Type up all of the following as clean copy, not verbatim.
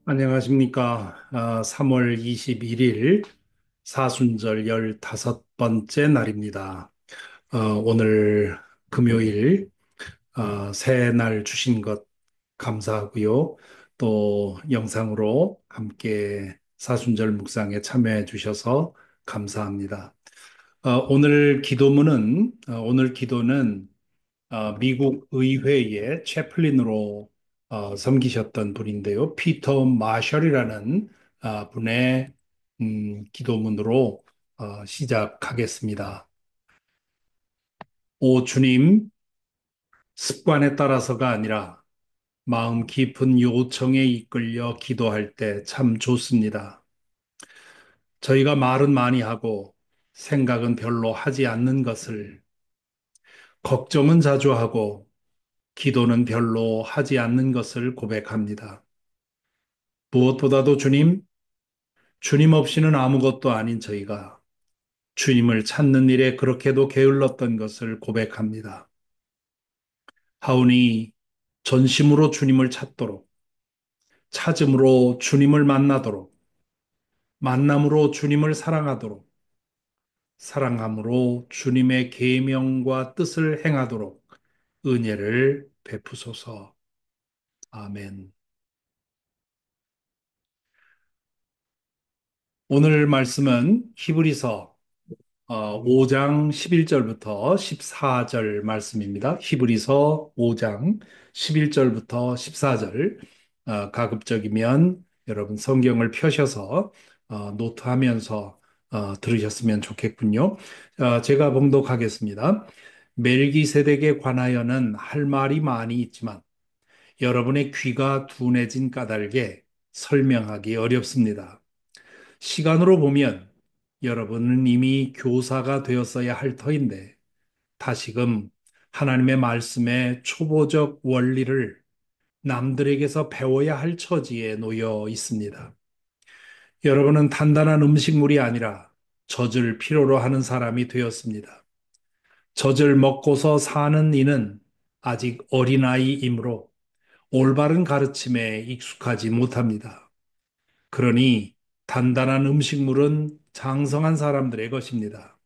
안녕하십니까. 3월 21일 사순절 15번째 날입니다. 오늘 금요일 새해 날 주신 것 감사하고요. 또 영상으로 함께 사순절 묵상에 참여해 주셔서 감사합니다. 오늘 기도는 미국 의회의 채플린으로 섬기셨던 분인데요. 피터 마셜이라는 분의 기도문으로 시작하겠습니다. 오 주님, 습관에 따라서가 아니라 마음 깊은 요청에 이끌려 기도할 때 참 좋습니다. 저희가 말은 많이 하고 생각은 별로 하지 않는 것을, 걱정은 자주 하고 기도는 별로 하지 않는 것을 고백합니다. 무엇보다도 주님 없이는 아무것도 아닌 저희가 주님을 찾는 일에 그렇게도 게을렀던 것을 고백합니다. 하오니 전심으로 주님을 찾도록, 찾음으로 주님을 만나도록, 만남으로 주님을 사랑하도록, 사랑함으로 주님의 계명과 뜻을 행하도록 은혜를 베푸소서. 아멘. 오늘 말씀은 히브리서 5장 11절부터 14절 말씀입니다. 히브리서 5장 11절부터 14절. 가급적이면 여러분 성경을 펴셔서 노트하면서 들으셨으면 좋겠군요. 제가 봉독하겠습니다. 멜기세덱에 관하여는 할 말이 많이 있지만 여러분의 귀가 둔해진 까닭에 설명하기 어렵습니다. 시간으로 보면 여러분은 이미 교사가 되었어야 할 터인데 다시금 하나님의 말씀의 초보적 원리를 남들에게서 배워야 할 처지에 놓여 있습니다. 여러분은 단단한 음식물이 아니라 젖을 필요로 하는 사람이 되었습니다. 젖을 먹고서 사는 이는 아직 어린아이이므로 올바른 가르침에 익숙하지 못합니다. 그러니 단단한 음식물은 장성한 사람들의 것입니다.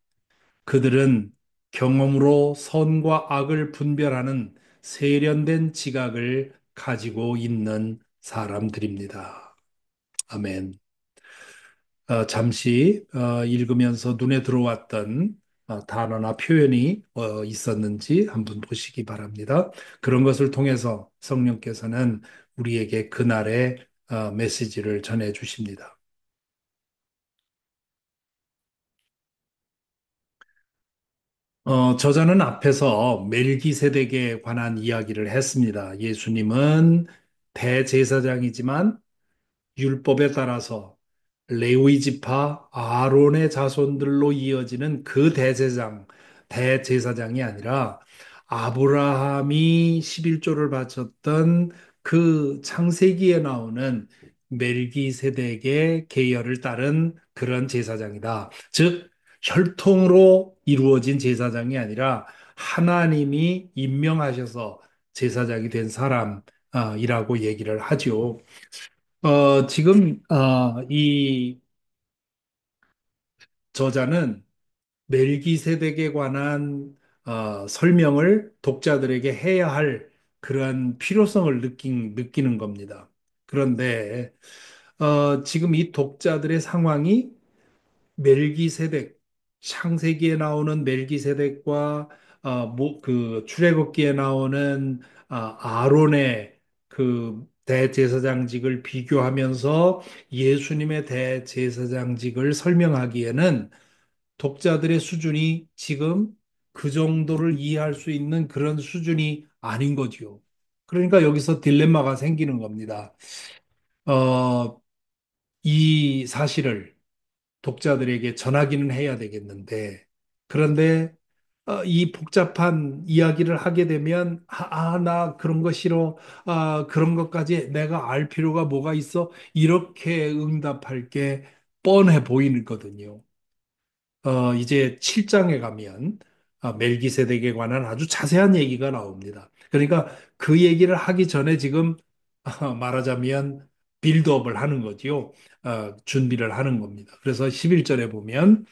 그들은 경험으로 선과 악을 분별하는 세련된 지각을 가지고 있는 사람들입니다. 아멘. 잠시 읽으면서 눈에 들어왔던 단어나 표현이 있었는지 한번 보시기 바랍니다. 그런 것을 통해서 성령께서는 우리에게 그날의 메시지를 전해 주십니다. 저자는 앞에서 멜기세덱에 관한 이야기를 했습니다. 예수님은 대제사장이지만 율법에 따라서 레위 지파 아론의 자손들로 이어지는 그 대제사장이 아니라 아브라함이 11조를 바쳤던 그 창세기에 나오는 멜기세덱의 계열을 따른 그런 제사장이다. 즉, 혈통으로 이루어진 제사장이 아니라 하나님이 임명하셔서 제사장이 된 사람이라고 얘기를 하죠. 지금 이 저자는 멜기세덱에 관한 설명을 독자들에게 해야 할 그러한 필요성을 느끼는 겁니다. 그런데 지금 이 독자들의 상황이 멜기세덱, 창세기에 나오는 멜기세덱과 그 출애굽기에 나오는 아론의 그 대제사장직을 비교하면서 예수님의 대제사장직을 설명하기에는 독자들의 수준이 지금 그 정도를 이해할 수 있는 그런 수준이 아닌 거지요. 그러니까 여기서 딜레마가 생기는 겁니다. 어, 이 사실을 독자들에게 전하기는 해야 되겠는데, 그런데 이 복잡한 이야기를 하게 되면, 나 그런 거 싫어. 그런 것까지 내가 알 필요가 뭐가 있어? 이렇게 응답할 게 뻔해 보이거든요. 이제 7장에 가면 멜기세덱에 관한 아주 자세한 얘기가 나옵니다. 그러니까 그 얘기를 하기 전에 지금 말하자면 빌드업을 하는 거지요. 준비를 하는 겁니다. 그래서 11절에 보면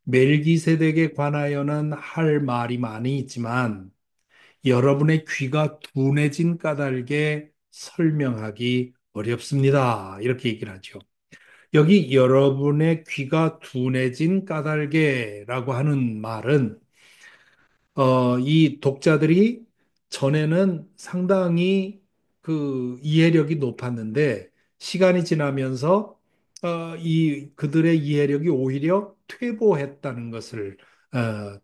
멜기세덱에 관하여는 할 말이 많이 있지만 여러분의 귀가 둔해진 까닭에 설명하기 어렵습니다. 이렇게 얘기를 하죠. 여기 여러분의 귀가 둔해진 까닭에라고 하는 말은 이 독자들이 전에는 상당히 그 이해력이 높았는데 시간이 지나면서 이 그들의 이해력이 오히려 퇴보했다는 것을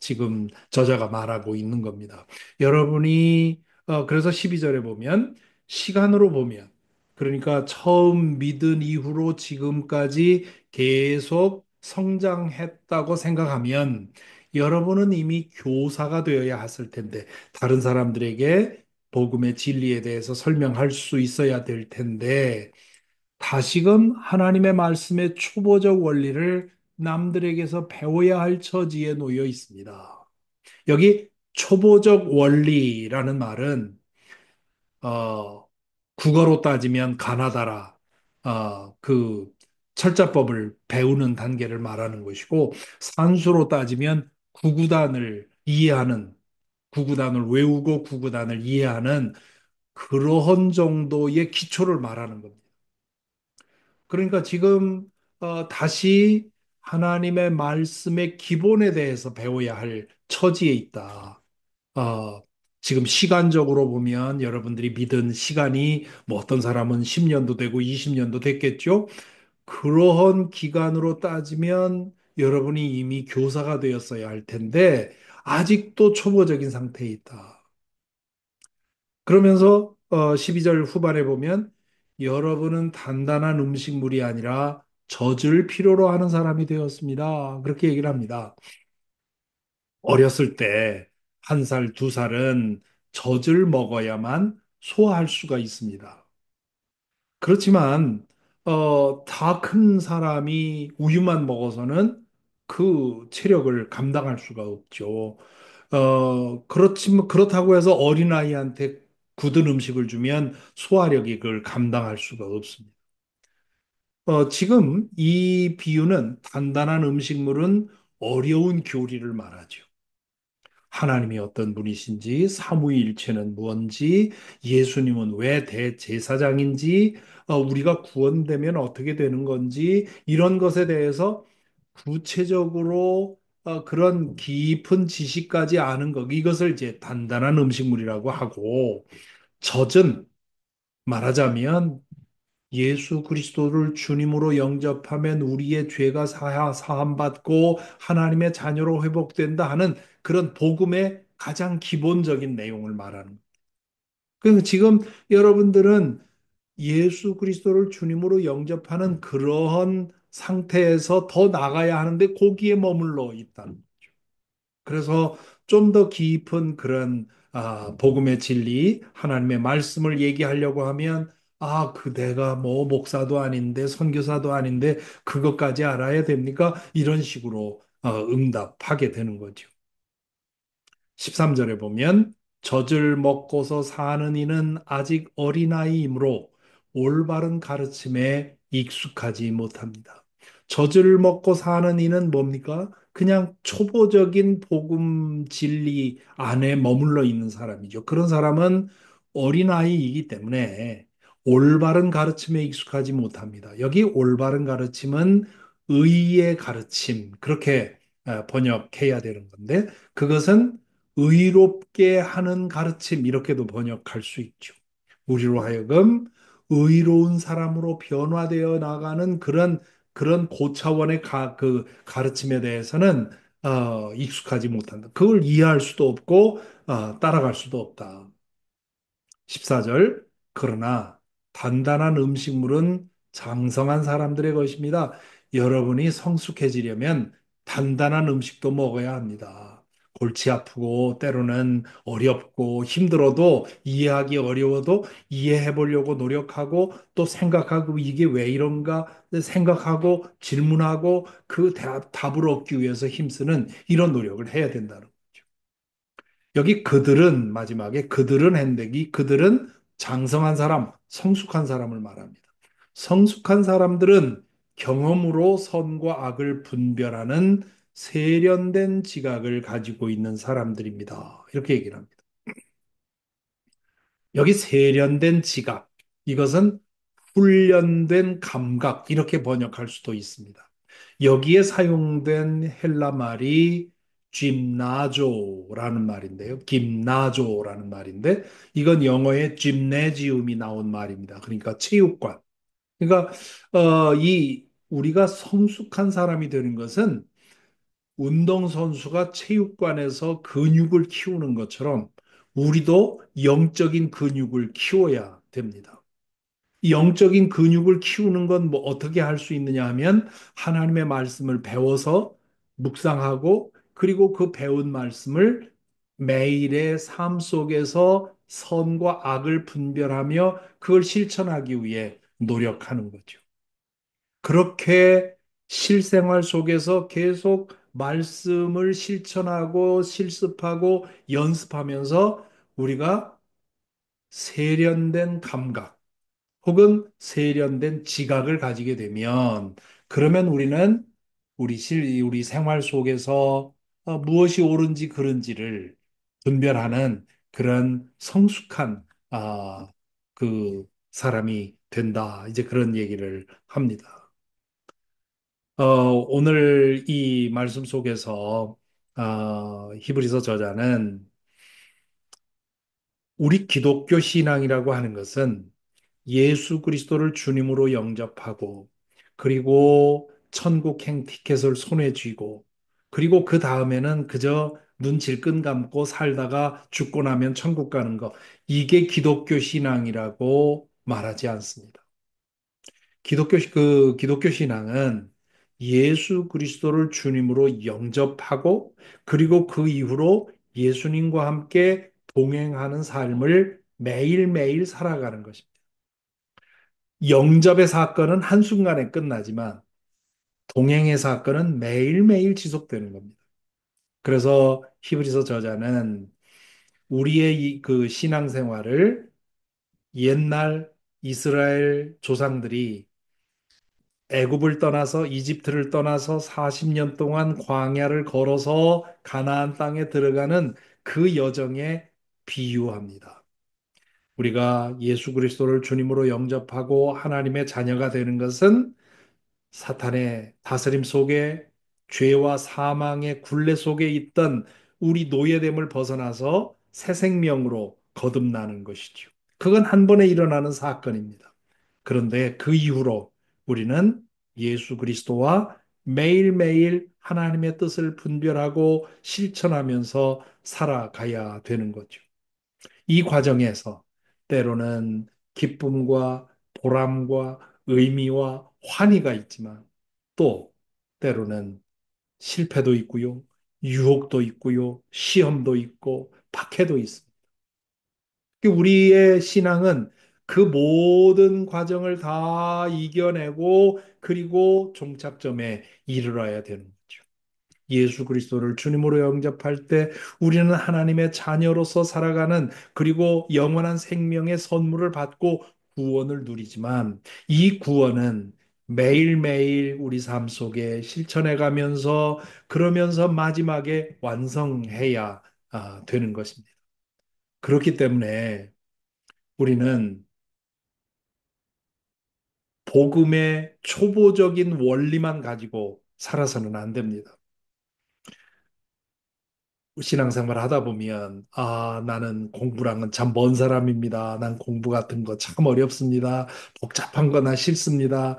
지금 저자가 말하고 있는 겁니다. 여러분이 그래서 12절에 보면 시간으로 보면 그러니까 처음 믿은 이후로 지금까지 계속 성장했다고 생각하면 여러분은 이미 교사가 되어야 했을 텐데, 다른 사람들에게 복음의 진리에 대해서 설명할 수 있어야 될 텐데, 다시금 하나님의 말씀의 초보적 원리를 남들에게서 배워야 할 처지에 놓여 있습니다. 여기 초보적 원리라는 말은 어, 국어로 따지면 가나다라, 그 철자법을 배우는 단계를 말하는 것이고, 산수로 따지면 구구단을 이해하는, 구구단을 외우고 구구단을 이해하는 그러한 정도의 기초를 말하는 겁니다. 그러니까 지금 다시 하나님의 말씀의 기본에 대해서 배워야 할 처지에 있다. 어, 지금 시간적으로 보면 여러분들이 믿은 시간이 뭐 어떤 사람은 10년도 되고 20년도 됐겠죠. 그러한 기간으로 따지면 여러분이 이미 교사가 되었어야 할 텐데 아직도 초보적인 상태에 있다. 그러면서 12절 후반에 보면 여러분은 단단한 음식물이 아니라 젖을 필요로 하는 사람이 되었습니다. 그렇게 얘기를 합니다. 어렸을 때 한 살, 두 살은 젖을 먹어야만 소화할 수가 있습니다. 그렇지만 다 큰 사람이 우유만 먹어서는 그 체력을 감당할 수가 없죠. 그렇지만 그렇다고 해서 어린아이한테 굳은 음식을 주면 소화력이 그걸 감당할 수가 없습니다. 지금 이 비유는 단단한 음식물은 어려운 교리를 말하죠. 하나님이 어떤 분이신지, 삼위일체는 뭔지, 예수님은 왜 대제사장인지, 우리가 구원되면 어떻게 되는 건지, 이런 것에 대해서 구체적으로 그런 깊은 지식까지 아는 것, 이것을 이제 단단한 음식물이라고 하고, 젖은 말하자면 예수 그리스도를 주님으로 영접하면 우리의 죄가 사함받고 하나님의 자녀로 회복된다 하는 그런 복음의 가장 기본적인 내용을 말하는 거예요. 그래서 지금 여러분들은 예수 그리스도를 주님으로 영접하는 그러한 상태에서 더 나가야 하는데 거기에 머물러 있다는. 그래서 좀 더 깊은 그런 복음의 진리, 하나님의 말씀을 얘기하려고 하면 그 내가 뭐 목사도 아닌데 선교사도 아닌데 그것까지 알아야 됩니까? 이런 식으로 응답하게 되는 거죠. 13절에 보면 젖을 먹고서 사는 이는 아직 어린아이이므로 올바른 가르침에 익숙하지 못합니다. 젖을 먹고 사는 이는 뭡니까? 그냥 초보적인 복음 진리 안에 머물러 있는 사람이죠. 그런 사람은 어린아이이기 때문에 올바른 가르침에 익숙하지 못합니다. 여기 올바른 가르침은 의의 가르침, 그렇게 번역해야 되는 건데, 그것은 의롭게 하는 가르침 이렇게도 번역할 수 있죠. 우리로 하여금 의로운 사람으로 변화되어 나가는 그런 고차원의 그 가르침에 대해서는 익숙하지 못한다. 그걸 이해할 수도 없고 따라갈 수도 없다. 14절. 그러나 단단한 음식물은 장성한 사람들의 것입니다. 여러분이 성숙해지려면 단단한 음식도 먹어야 합니다. 골치 아프고 때로는 어렵고 힘들어도 이해하기 어려워도 이해해 보려고 노력하고 또 생각하고 이게 왜 이런가 생각하고 질문하고 그 답을 얻기 위해서 힘쓰는 이런 노력을 해야 된다는 거죠. 여기 그들은 마지막에 그들은 핸드기 그들은 장성한 사람, 성숙한 사람을 말합니다. 성숙한 사람들은 경험으로 선과 악을 분별하는 세련된 지각을 가지고 있는 사람들입니다. 이렇게 얘기를 합니다. 여기 세련된 지각, 이것은 훈련된 감각, 이렇게 번역할 수도 있습니다. 여기에 사용된 헬라 말이 gymna조라는 말인데요. 김나조라는 말인데, 이건 영어의 짐네지움이 나온 말입니다. 그러니까 체육관. 그러니까, 우리가 성숙한 사람이 되는 것은 운동선수가 체육관에서 근육을 키우는 것처럼 우리도 영적인 근육을 키워야 됩니다. 이 영적인 근육을 키우는 건 뭐 어떻게 할 수 있느냐 하면 하나님의 말씀을 배워서 묵상하고 그리고 그 배운 말씀을 매일의 삶 속에서 선과 악을 분별하며 그걸 실천하기 위해 노력하는 거죠. 그렇게 실생활 속에서 계속 말씀을 실천하고 실습하고 연습하면서 우리가 세련된 감각 혹은 세련된 지각을 가지게 되면 그러면 우리는 우리 생활 속에서 무엇이 옳은지 그른지를 분별하는 그런 성숙한 그 사람이 된다. 이제 그런 얘기를 합니다. 오늘 이 말씀 속에서 히브리서 저자는 우리 기독교 신앙이라고 하는 것은 예수 그리스도를 주님으로 영접하고 그리고 천국 행 티켓을 손에 쥐고 그리고 그 다음에는 그저 눈 질끈 감고 살다가 죽고 나면 천국 가는 거 이게 기독교 신앙이라고 말하지 않습니다. 기독교 신앙은 예수 그리스도를 주님으로 영접하고 그리고 그 이후로 예수님과 함께 동행하는 삶을 매일매일 살아가는 것입니다. 영접의 사건은 한순간에 끝나지만 동행의 사건은 매일매일 지속되는 겁니다. 그래서 히브리서 저자는 우리의 그 신앙생활을 옛날 이스라엘 조상들이 애굽을 떠나서 이집트를 떠나서 40년 동안 광야를 걸어서 가나안 땅에 들어가는 그 여정에 비유합니다. 우리가 예수 그리스도를 주님으로 영접하고 하나님의 자녀가 되는 것은 사탄의 다스림 속에 죄와 사망의 굴레 속에 있던 우리 노예됨을 벗어나서 새 생명으로 거듭나는 것이죠. 그건 한 번에 일어나는 사건입니다. 그런데 그 이후로 우리는 예수 그리스도와 매일매일 하나님의 뜻을 분별하고 실천하면서 살아가야 되는 거죠. 이 과정에서 때로는 기쁨과 보람과 의미와 환희가 있지만 또 때로는 실패도 있고요. 유혹도 있고요. 시험도 있고 박해도 있습니다. 우리의 신앙은 그 모든 과정을 다 이겨내고 그리고 종착점에 이르러야 되는 거죠. 예수 그리스도를 주님으로 영접할 때 우리는 하나님의 자녀로서 살아가는 그리고 영원한 생명의 선물을 받고 구원을 누리지만 이 구원은 매일매일 우리 삶 속에 실천해 가면서 그러면서 마지막에 완성해야 되는 것입니다. 그렇기 때문에 우리는 복음의 초보적인 원리만 가지고 살아서는 안 됩니다. 신앙생활 하다 보면, 나는 공부랑은 참 먼 사람입니다. 난 공부 같은 거 참 어렵습니다. 복잡한 거나 싫습니다.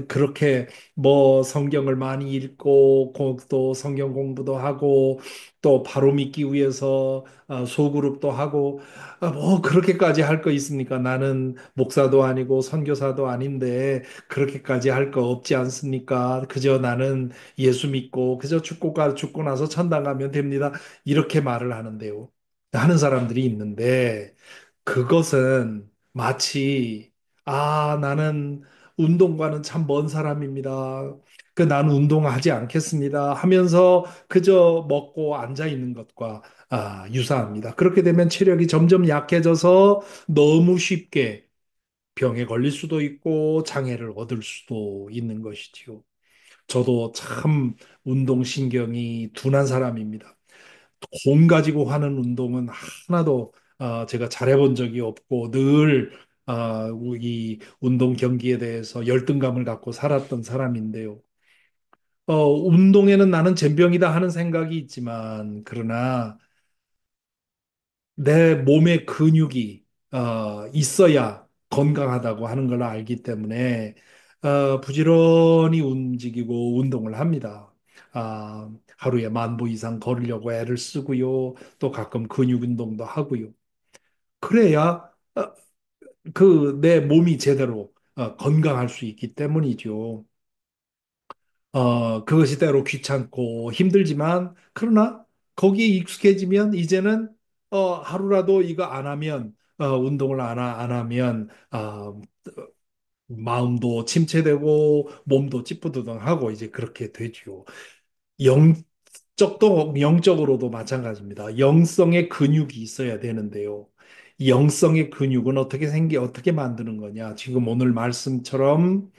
그렇게 뭐 성경을 많이 읽고, 또 성경 공부도 하고, 또 바로 믿기 위해서 소그룹도 하고, 뭐 그렇게까지 할 거 있습니까? 나는 목사도 아니고 선교사도 아닌데, 그렇게까지 할 거 없지 않습니까? 그저 나는 예수 믿고 그저 죽고 나서 천당 가면 됩니다. 이렇게 말을 하는데요. 하는 사람들이 있는데 그것은 마치 나는 운동과는 참 먼 사람입니다. 나는 운동하지 않겠습니다. 하면서 그저 먹고 앉아 있는 것과 유사합니다. 그렇게 되면 체력이 점점 약해져서 너무 쉽게 병에 걸릴 수도 있고 장애를 얻을 수도 있는 것이지요. 저도 참 운동신경이 둔한 사람입니다. 공 가지고 하는 운동은 하나도 제가 잘해본 적이 없고 늘 이 운동 경기에 대해서 열등감을 갖고 살았던 사람인데요. 운동에는 나는 젬병이다 하는 생각이 있지만 그러나 내 몸의 근육이 있어야 건강하다고 하는 걸 알기 때문에 부지런히 움직이고 운동을 합니다. 하루에 10,000보 이상 걸으려고 애를 쓰고요. 또 가끔 근육 운동도 하고요. 그래야 그 내 몸이 제대로 건강할 수 있기 때문이죠. 그것이 때로 귀찮고 힘들지만, 그러나 거기에 익숙해지면 이제는 하루라도 이거 안 하면, 운동을 안 하면, 마음도 침체되고 몸도 찌뿌드둥하고 이제 그렇게 되죠. 영적으로도 마찬가지입니다. 영성의 근육이 있어야 되는데요. 영성의 근육은 어떻게 만드는 거냐? 지금 오늘 말씀처럼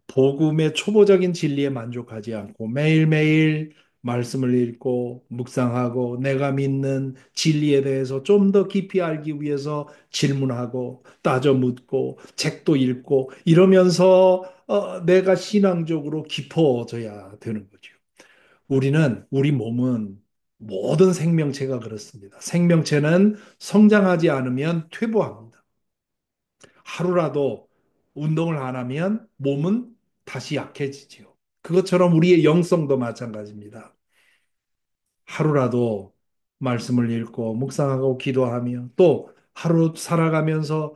복음의 초보적인 진리에 만족하지 않고 매일매일 말씀을 읽고 묵상하고 내가 믿는 진리에 대해서 좀 더 깊이 알기 위해서 질문하고 따져 묻고 책도 읽고 이러면서 내가 신앙적으로 깊어져야 되는 거죠. 우리 몸은 모든 생명체가 그렇습니다. 생명체는 성장하지 않으면 퇴보합니다. 하루라도 운동을 안 하면 몸은 다시 약해지지요. 그것처럼 우리의 영성도 마찬가지입니다. 하루라도 말씀을 읽고 묵상하고 기도하며 또 하루 살아가면서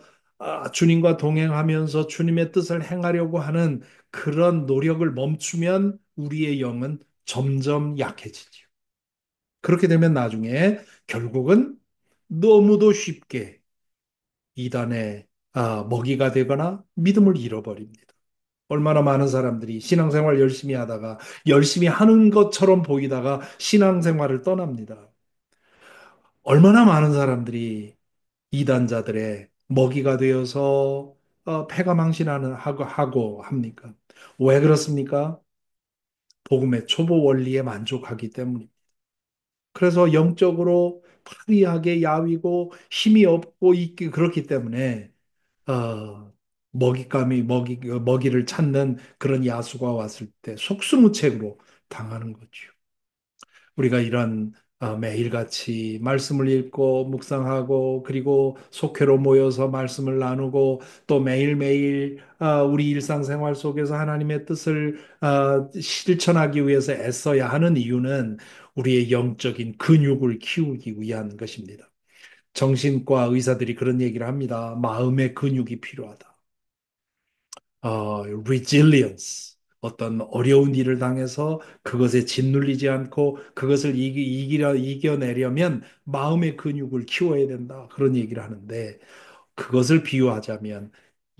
주님과 동행하면서 주님의 뜻을 행하려고 하는 그런 노력을 멈추면 우리의 영은 점점 약해지지요. 그렇게 되면 나중에 결국은 너무도 쉽게 이단의 먹이가 되거나 믿음을 잃어버립니다. 얼마나 많은 사람들이 신앙생활 열심히 하다가 열심히 하는 것처럼 보이다가 신앙생활을 떠납니다. 얼마나 많은 사람들이 이단자들의 먹이가 되어서 패가망신하는 하고 합니까? 왜 그렇습니까? 복음의 초보 원리에 만족하기 때문입니다. 그래서 영적으로 파리하게 야위고 힘이 없고 있기 그렇기 때문에 먹이를 찾는 그런 야수가 왔을 때 속수무책으로 당하는 거죠. 우리가 이런 매일같이 말씀을 읽고 묵상하고 그리고 속회로 모여서 말씀을 나누고 또 매일매일 우리 일상생활 속에서 하나님의 뜻을 실천하기 위해서 애써야 하는 이유는 우리의 영적인 근육을 키우기 위한 것입니다. 정신과 의사들이 그런 얘기를 합니다. 마음의 근육이 필요하다. resilience. 어떤 어려운 일을 당해서 그것에 짓눌리지 않고 그것을 이겨내려면 마음의 근육을 키워야 된다. 그런 얘기를 하는데 그것을 비유하자면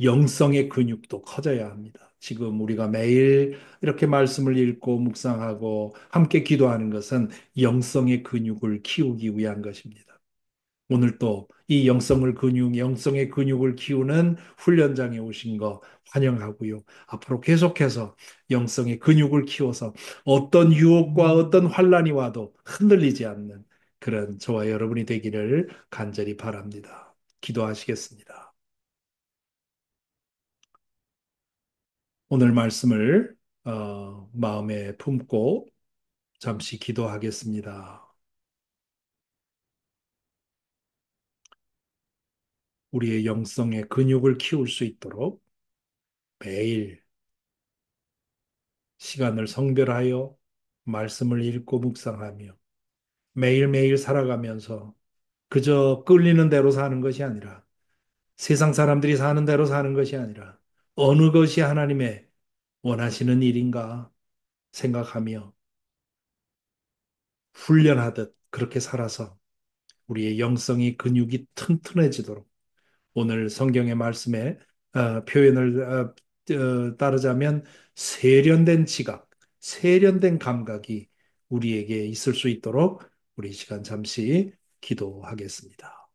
영성의 근육도 커져야 합니다. 지금 우리가 매일 이렇게 말씀을 읽고 묵상하고 함께 기도하는 것은 영성의 근육을 키우기 위한 것입니다. 오늘 또 이 영성의 근육을 키우는 훈련장에 오신 거 환영하고요. 앞으로 계속해서 영성의 근육을 키워서 어떤 유혹과 어떤 환란이 와도 흔들리지 않는 그런 저와 여러분이 되기를 간절히 바랍니다. 기도하시겠습니다. 오늘 말씀을 마음에 품고 잠시 기도하겠습니다. 우리의 영성의 근육을 키울 수 있도록 매일 시간을 성별하여 말씀을 읽고 묵상하며 매일매일 살아가면서 그저 끌리는 대로 사는 것이 아니라 세상 사람들이 사는 대로 사는 것이 아니라 어느 것이 하나님의 원하시는 일인가 생각하며 훈련하듯 그렇게 살아서 우리의 영성이 근육이 튼튼해지도록 오늘 성경의 말씀에 표현을 따르자면 세련된 지각, 세련된 감각이 우리에게 있을 수 있도록 우리 시간 잠시 기도하겠습니다.